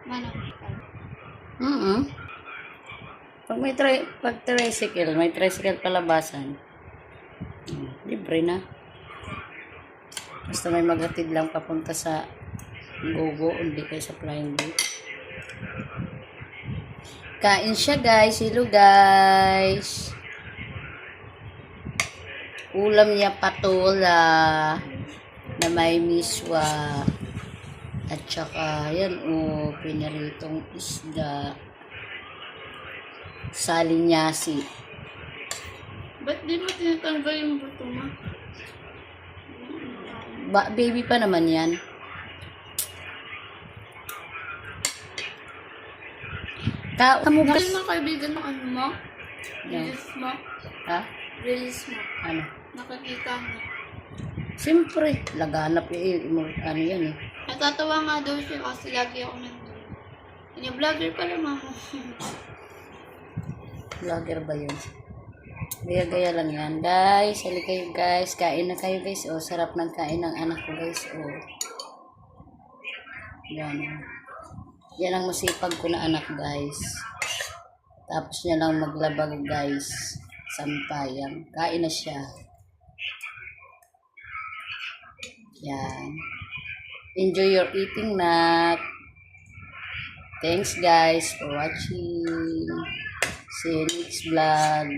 Manok. Pag pag may tricycle palabasan. Libre na. Basta may maghatid lang papunta sa Gogo, hindi kayo sa Flying Boat. Kain siya guys. Hello guys. Ulam niya patola na may miswa. At saka yan pinaritong isda. Salinyasi. Ba't di mo tinatanggal yung buto mo? Baby pa naman yan. Kamukha. Nakil ng kaibigan ng ano mo? Release mo? Ha? Release mo. Ano? Nakakita mo. Siyempre, laganap ano yan eh. Natatawa nga daw siya kasi lagi ako nandun. Vlogger pala mama. Vlogger ba yun? Gaya-gaya lang yan. Guys, halika kayo guys. Kain na kayo guys. Sarap ng kain ng anak ko guys. Yan. Yan ang masipag ko na anak guys. Tapos niya lang maglabag guys. Sampayang. Kain na siya. Yan. Enjoy your eating, Nat. Thanks guys for watching. See you next vlog.